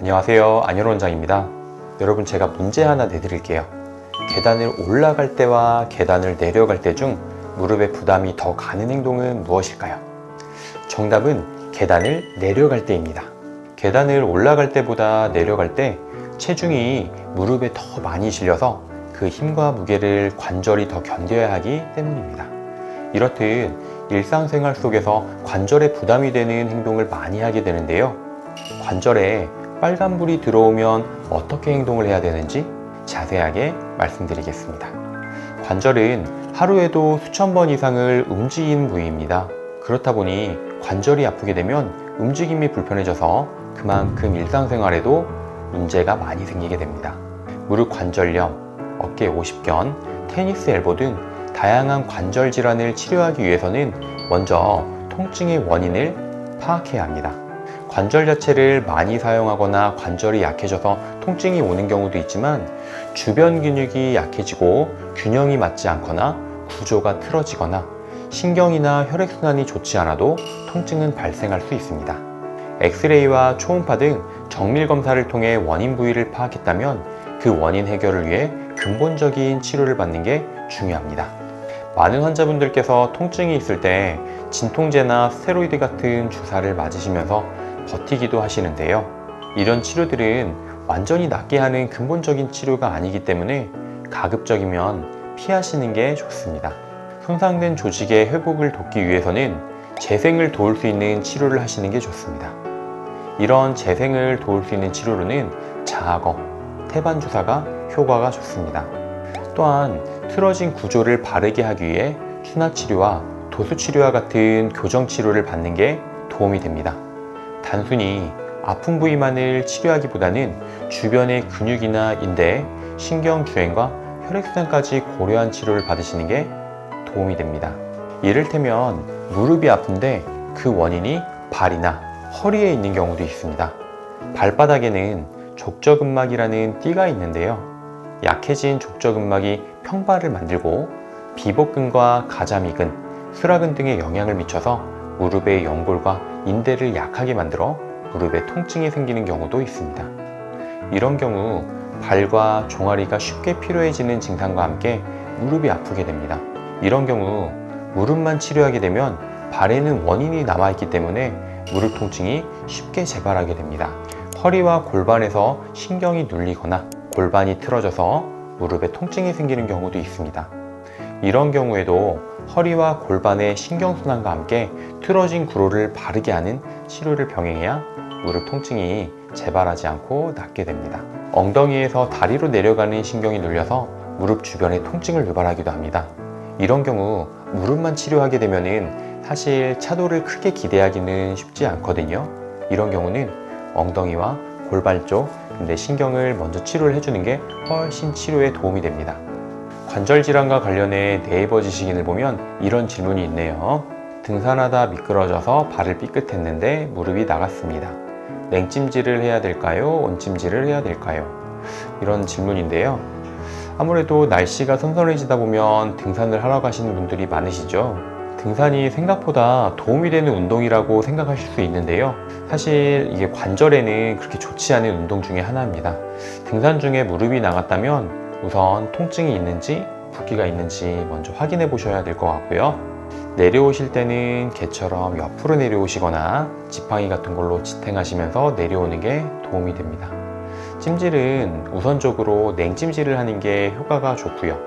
안녕하세요, 안현 원장입니다. 여러분, 제가 문제 하나 내드릴게요. 계단을 올라갈 때와 계단을 내려갈 때 중 무릎에 부담이 더 가는 행동은 무엇일까요? 정답은 계단을 내려갈 때입니다. 계단을 올라갈 때보다 내려갈 때 체중이 무릎에 더 많이 실려서 그 힘과 무게를 관절이 더 견뎌야 하기 때문입니다. 이렇듯 일상생활 속에서 관절에 부담이 되는 행동을 많이 하게 되는데요. 관절에 빨간불이 들어오면 어떻게 행동을 해야 되는지 자세하게 말씀드리겠습니다. 관절은 하루에도 수천 번 이상을 움직이는 부위입니다. 그렇다 보니 관절이 아프게 되면 움직임이 불편해져서 그만큼 일상생활에도 문제가 많이 생기게 됩니다. 무릎 관절염, 어깨 오십견, 테니스 엘보 등 다양한 관절 질환을 치료하기 위해서는 먼저 통증의 원인을 파악해야 합니다. 관절 자체를 많이 사용하거나 관절이 약해져서 통증이 오는 경우도 있지만 주변 근육이 약해지고 균형이 맞지 않거나 구조가 틀어지거나 신경이나 혈액순환이 좋지 않아도 통증은 발생할 수 있습니다. 엑스레이와 초음파 등 정밀 검사를 통해 원인 부위를 파악했다면 그 원인 해결을 위해 근본적인 치료를 받는 게 중요합니다. 많은 환자분들께서 통증이 있을 때 진통제나 스테로이드 같은 주사를 맞으시면서 버티기도 하시는데요. 이런 치료들은 완전히 낫게 하는 근본적인 치료가 아니기 때문에 가급적이면 피하시는 게 좋습니다. 손상된 조직의 회복을 돕기 위해서는 재생을 도울 수 있는 치료를 하시는 게 좋습니다. 이런 재생을 도울 수 있는 치료로는 자악어, 태반 주사가 효과가 좋습니다. 또한 틀어진 구조를 바르게 하기 위해 순화치료와 도수치료와 같은 교정치료를 받는 게 도움이 됩니다. 단순히 아픈 부위만을 치료하기보다는 주변의 근육이나 인대, 신경주행과 혈액순환까지 고려한 치료를 받으시는 게 도움이 됩니다. 이를테면 무릎이 아픈데 그 원인이 발이나 허리에 있는 경우도 있습니다. 발바닥에는 족저근막이라는 띠가 있는데요. 약해진 족저근막이 평발을 만들고 비복근과 가자미근, 수라근 등에 영향을 미쳐서 무릎의 연골과 인대를 약하게 만들어 무릎에 통증이 생기는 경우도 있습니다. 이런 경우 발과 종아리가 쉽게 피로해지는 증상과 함께 무릎이 아프게 됩니다. 이런 경우 무릎만 치료하게 되면 발에는 원인이 남아있기 때문에 무릎 통증이 쉽게 재발하게 됩니다. 허리와 골반에서 신경이 눌리거나 골반이 틀어져서 무릎에 통증이 생기는 경우도 있습니다. 이런 경우에도 허리와 골반의 신경순환과 함께 틀어진 구로를 바르게 하는 치료를 병행해야 무릎 통증이 재발하지 않고 낫게 됩니다. 엉덩이에서 다리로 내려가는 신경이 눌려서 무릎 주변에 통증을 유발하기도 합니다. 이런 경우 무릎만 치료하게 되면 사실 차도를 크게 기대하기는 쉽지 않거든요. 이런 경우는 엉덩이와 골반 쪽 근데 신경을 먼저 치료를 해주는 게 훨씬 치료에 도움이 됩니다. 관절 질환과 관련해 네이버 지식인을 보면 이런 질문이 있네요. 등산하다 미끄러져서 발을 삐끗했는데 무릎이 나갔습니다. 냉찜질을 해야 될까요? 온찜질을 해야 될까요? 이런 질문인데요. 아무래도 날씨가 선선해지다 보면 등산을 하러 가시는 분들이 많으시죠. 등산이 생각보다 도움이 되는 운동이라고 생각하실 수 있는데요. 사실 이게 관절에는 그렇게 좋지 않은 운동 중에 하나입니다. 등산 중에 무릎이 나갔다면 우선 통증이 있는지 붓기가 있는지 먼저 확인해 보셔야 될 것 같고요. 내려오실 때는 개처럼 옆으로 내려오시거나 지팡이 같은 걸로 지탱하시면서 내려오는 게 도움이 됩니다. 찜질은 우선적으로 냉찜질을 하는 게 효과가 좋고요.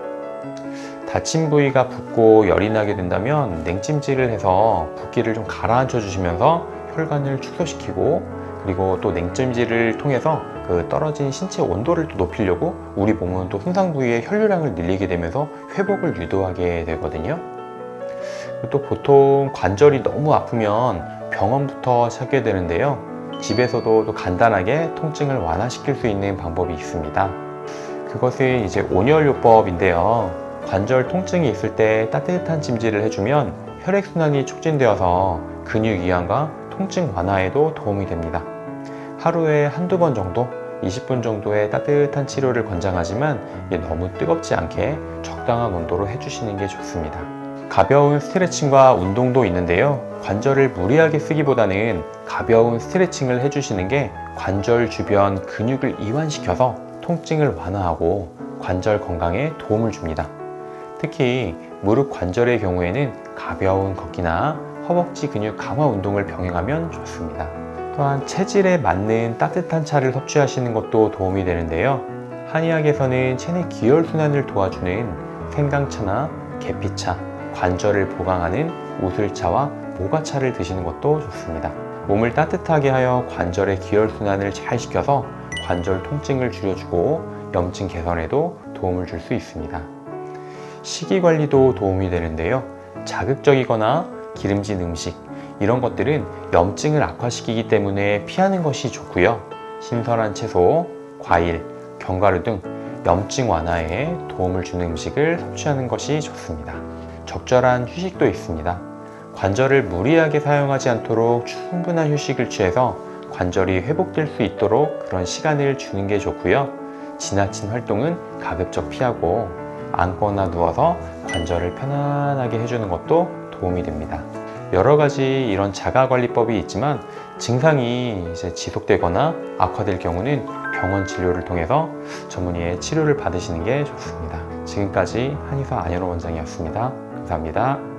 다친 부위가 붓고 열이 나게 된다면 냉찜질을 해서 붓기를 좀 가라앉혀 주시면서 혈관을 축소시키고 그리고 또 냉찜질을 통해서 그 떨어진 신체 온도를 또 높이려고 우리 몸은 또 손상 부위의 혈류량을 늘리게 되면서 회복을 유도하게 되거든요. 또 보통 관절이 너무 아프면 병원부터 찾게 되는데요. 집에서도 또 간단하게 통증을 완화시킬 수 있는 방법이 있습니다. 그것은 이제 온열요법인데요. 관절 통증이 있을 때 따뜻한 찜질을 해주면 혈액순환이 촉진되어서 근육 이완과 통증 완화에도 도움이 됩니다. 하루에 한두 번 정도 20분 정도의 따뜻한 치료를 권장하지만 너무 뜨겁지 않게 적당한 온도로 해주시는 게 좋습니다. 가벼운 스트레칭과 운동도 있는데요. 관절을 무리하게 쓰기보다는 가벼운 스트레칭을 해주시는 게 관절 주변 근육을 이완시켜서 통증을 완화하고 관절 건강에 도움을 줍니다. 특히 무릎 관절의 경우에는 가벼운 걷기나 허벅지 근육 강화 운동을 병행하면 좋습니다. 또한 체질에 맞는 따뜻한 차를 섭취하시는 것도 도움이 되는데요. 한의학에서는 체내 기혈순환을 도와주는 생강차나 계피차, 관절을 보강하는 우슬차와 모가차를 드시는 것도 좋습니다. 몸을 따뜻하게 하여 관절의 기혈순환을 잘 시켜서 관절 통증을 줄여주고 염증 개선에도 도움을 줄 수 있습니다. 식이 관리도 도움이 되는데요. 자극적이거나 기름진 음식, 이런 것들은 염증을 악화시키기 때문에 피하는 것이 좋고요. 신선한 채소, 과일, 견과류 등 염증 완화에 도움을 주는 음식을 섭취하는 것이 좋습니다. 적절한 휴식도 있습니다. 관절을 무리하게 사용하지 않도록 충분한 휴식을 취해서 관절이 회복될 수 있도록 그런 시간을 주는 게 좋고요. 지나친 활동은 가급적 피하고 앉거나 누워서 관절을 편안하게 해주는 것도 도움이 됩니다. 여러 가지 이런 자가관리법이 있지만 증상이 지속되거나 악화될 경우는 병원 진료를 통해서 전문의의 치료를 받으시는 게 좋습니다. 지금까지 한의사 안현호 원장이었습니다. 감사합니다.